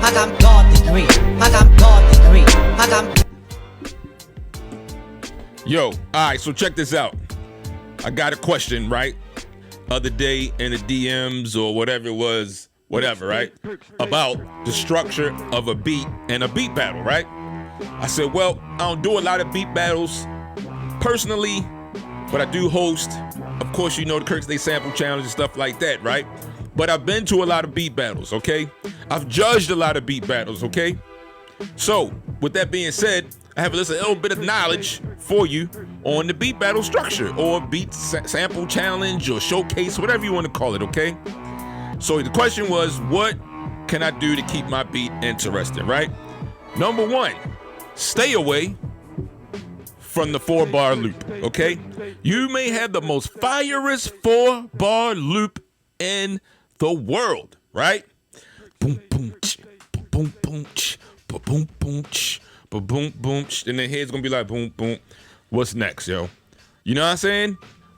I got God degree. I got God degree. I got. Yo, all right, so check this out. I got a question, right? Other day in the DMs or whatever it was, whatever, right? About the structure of a beat and a beat battle, right? I said, well, I don't do a lot of beat battles personally, but I do host, of course, you know, the Kirk State Sample Challenge and stuff like that, right? But I've been to a lot of beat battles, okay? I've judged a lot of beat battles, okay? So, with that being said, I have a little bit of knowledge for you on the beat battle structure or beat sample challenge or showcase, whatever you want to call it, okay? So the question was, what can I do to keep my beat interesting, right? Number one, stay away from the 4-bar loop, okay? You may have the most fierce 4-bar loop in the world, right? Boom, boom, boom, boom, boom, boom, boom, boom, and the head's gonna be like, boom, boom. What's next, yo? You know what I'm saying?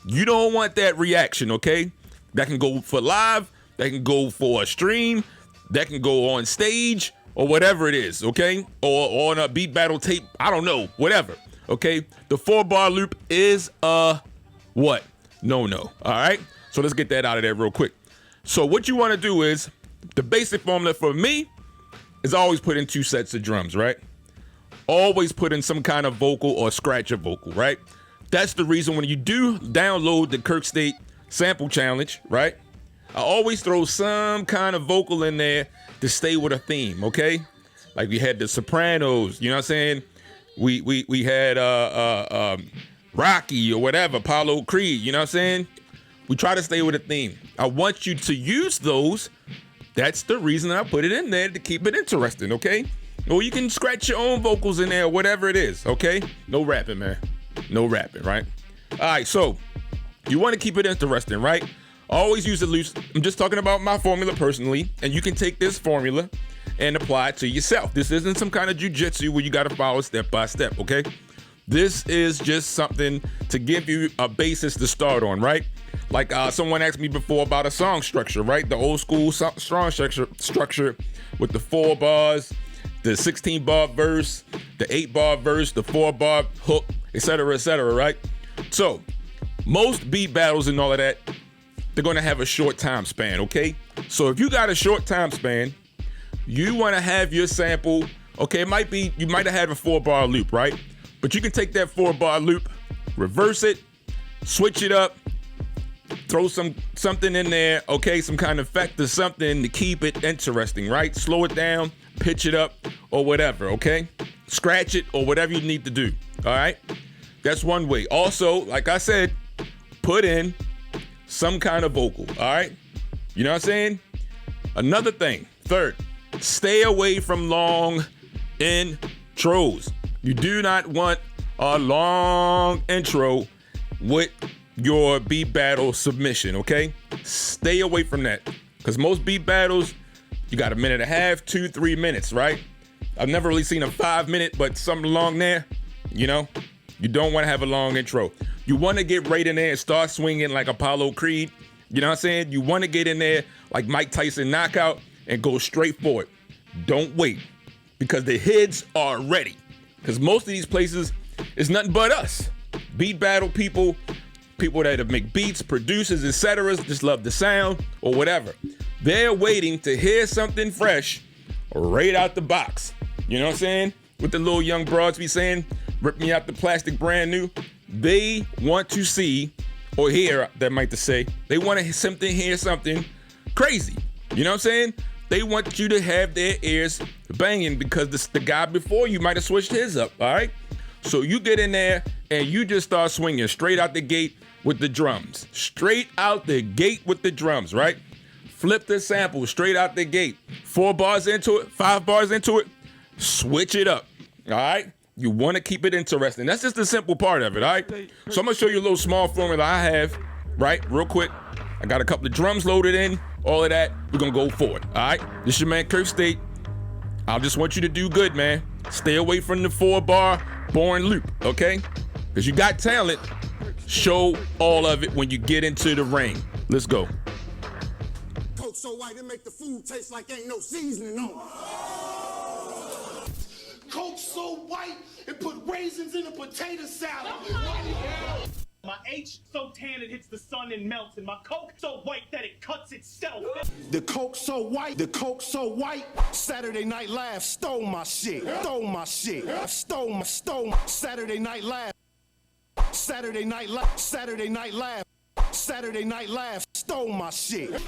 You don't want that reaction, okay? That can go for live, that can go for a stream, that can go on stage, or whatever it is, okay? Or on a beat battle tape, I don't know, whatever, okay? The 4-bar loop is a what? No, all right? So let's get that out of there real quick. So what you want to do is, the basic formula for me is always put in 2 sets of drums, right? Always put in some kind of vocal or scratcher vocal, right? That's the reason when you do download the Kirk State Sample Challenge, right? I always throw some kind of vocal in there to stay with a theme, okay? Like we had the Sopranos, you know what I'm saying? We had Rocky or whatever, Apollo Creed, you know what I'm saying? We try to stay with a theme. I want you to use those. That's the reason I put it in there, to keep it interesting, okay? Or you can scratch your own vocals in there, or whatever it is, okay? No rapping, man. No rapping, right? All right, so you want to keep it interesting, right? Always use the loose. I'm just talking about my formula personally, and you can take this formula and apply it to yourself. This isn't some kind of jujitsu where you got to follow step by step, okay? This is just something to give you a basis to start on, right? Like someone asked me before about a song structure, right? The old school song structure with the 4 bars, the 16-bar verse, the 8-bar verse, the 4-bar hook, etc., right? So, most beat battles and all of that, they're gonna have a short time span, okay? So if you got a short time span, you wanna have your sample, okay, it might be, you might have had a 4-bar loop, right? But you can take that 4-bar loop, reverse it, switch it up, throw something in there, okay, some kind of effect or something to keep it interesting, right? Slow it down, pitch it up, or whatever, okay? Scratch it, or whatever you need to do, all right? That's one way. Also, like I said, put in some kind of vocal, all right? You know what I'm saying? Another thing, third, stay away from long intros. You do not want a long intro with your beat battle submission, okay? Stay away from that. Because most beat battles, you got 1.5 minutes, 2-3 minutes, right? I've never really seen a 5-minute, but something long there, you know? You don't want to have a long intro. You want to get right in there and start swinging like Apollo Creed. You know what I'm saying? You want to get in there like Mike Tyson knockout and go straight for it. Don't wait, because the heads are ready. Because most of these places is nothing but us. Beat battle people that make beats, producers, etc., just love the sound or whatever. They're waiting to hear something fresh right out the box. You know what I'm saying? What the little young broads be saying, rip me out the plastic brand new. They want to see or hear, that might to say, they want to hear something crazy. You know what I'm saying? They want you to have their ears banging because the guy before you might have switched his up, all right? So you get in there and you just start swinging straight out the gate with the drums. Straight out the gate with the drums, right? Flip the sample straight out the gate. 4 bars into it, 5 bars into it, switch it up, all right? You want to keep it interesting. That's just the simple part of it, all right? So I'm going to show you a little small formula I have, right, real quick. I got a couple of drums loaded in, all of that. We're going to go for it, all right? This is your man, Kirk State. I just want you to do good, man. Stay away from the 4-bar boring loop, okay? Because you got talent. Show all of it when you get into the ring. Let's go. Coke so white it make the food taste like ain't no seasoning on it. Coke so white and put raisins in a potato salad. My H so tan it hits the sun and melts, and my Coke so white that it cuts itself. The Coke so white, Saturday Night Live stole my shit. I stole Saturday Night Live. Saturday Night Live stole my shit.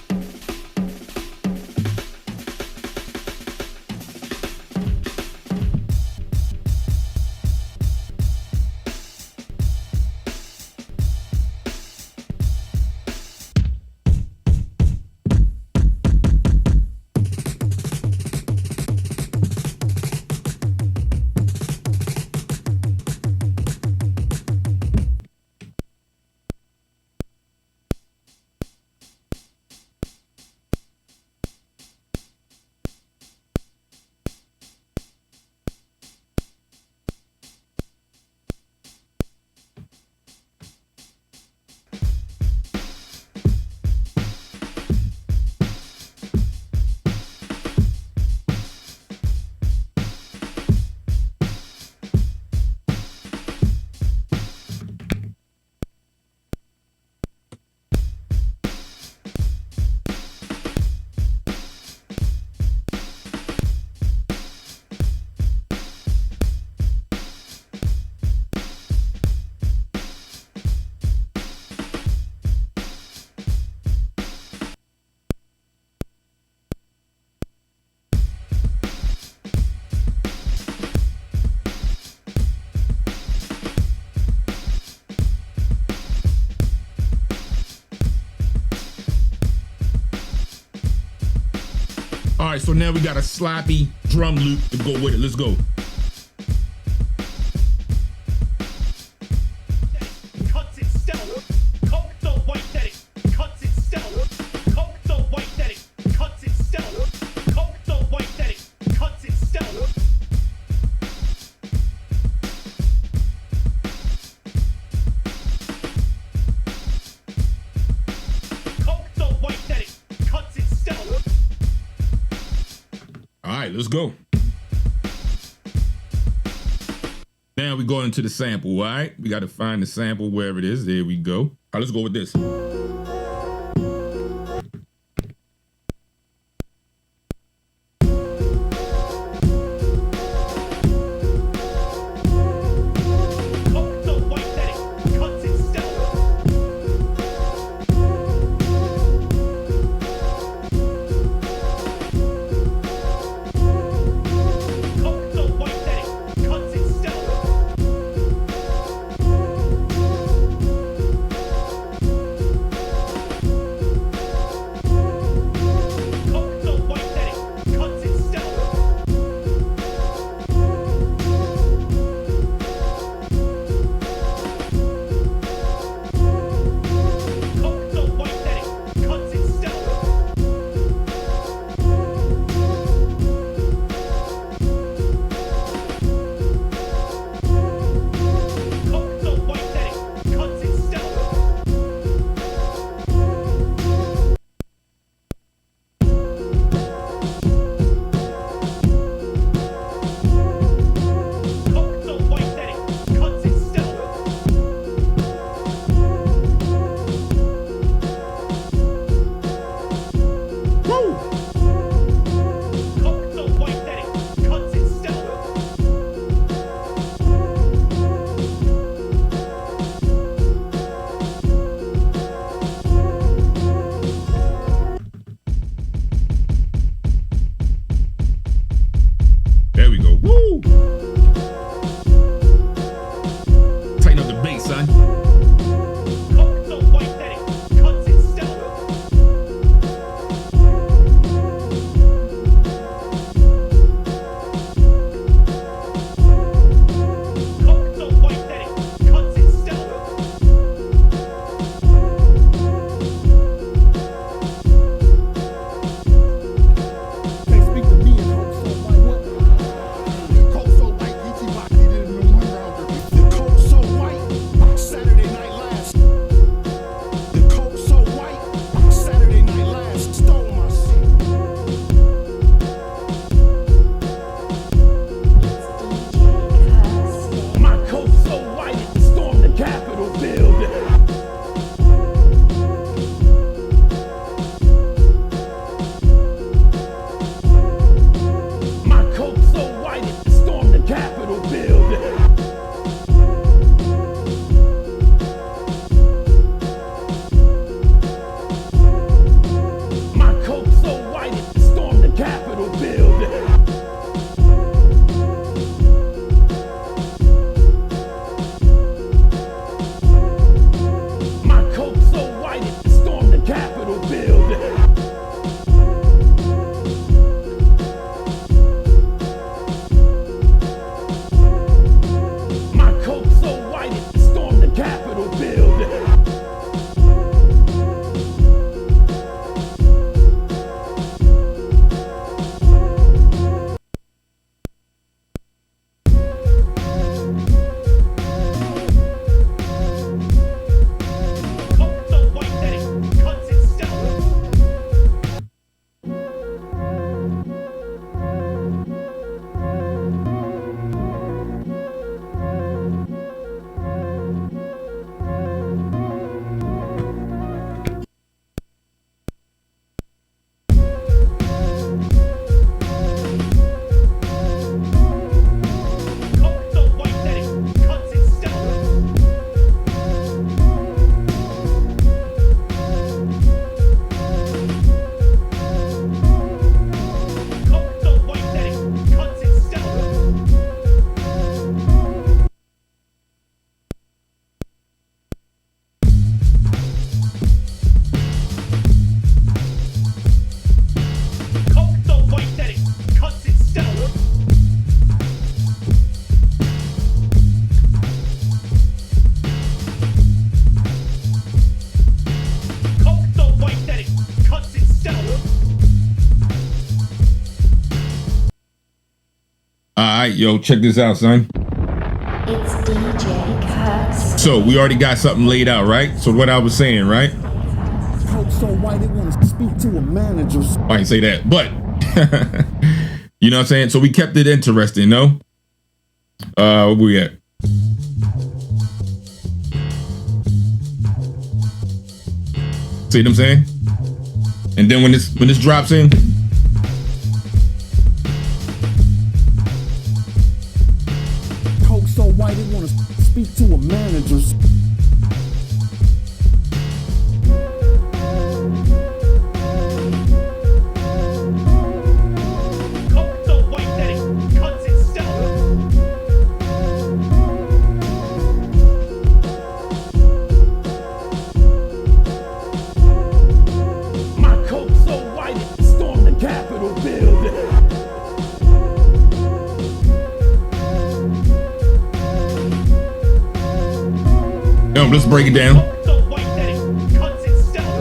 All right, so now we got a sloppy drum loop to go with it. Let's go. Cuts itself. Coke so white that it cuts itself. Coke so white that it cuts itself. Coke so white that it cuts itself. Coke so white that it cuts itself. All right, let's go. Now we go into the sample, all right? We got to find the sample wherever it is. There we go. All right, let's go with this. Coke so white that it cuts itself. Coke so white that it cuts itself. All right, yo, check this out, son. It's DJ Kirk. So we already got something laid out, right? So what I was saying, right? Coke so white, they want to speak to a manager. I didn't say that, but you know what I'm saying? So we kept it interesting, no? Where we at? See what I'm saying? And then when this drops in, Coke so white, they want to speak to a manager. Coke so white that it cuts itself. My coke so white, it stormed the Capitol building. yo, let's break it down. Coke so white that it cuts itself.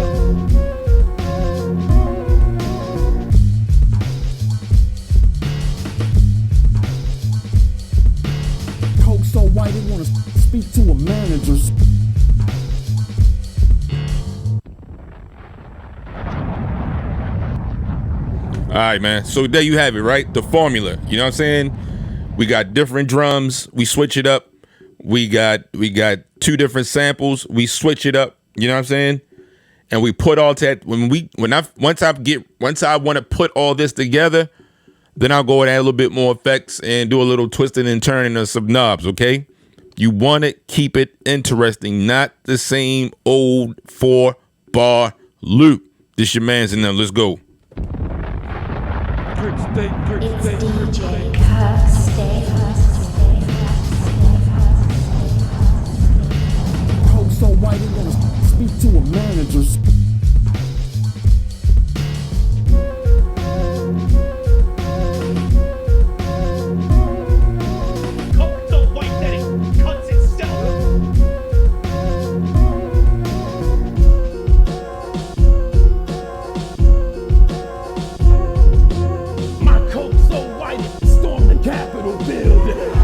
Coke so white, they want to speak to a manager. All right, man. So there you have it, right? The formula. You know what I'm saying? We got different drums. We switch it up. We got two different samples. We switch it up. You know what I'm saying? And we put all that once I want to put all this together, then I'll go and add a little bit more effects and do a little twisting and turning of some knobs. Okay? You want to keep it interesting, not the same old 4-bar loop. This your man's in there. Let's go. It's DJ Kirk. Coke so white, they want to speak to a manager. Coke so white that it cuts itself. My coke so white, it stormed the Capitol building.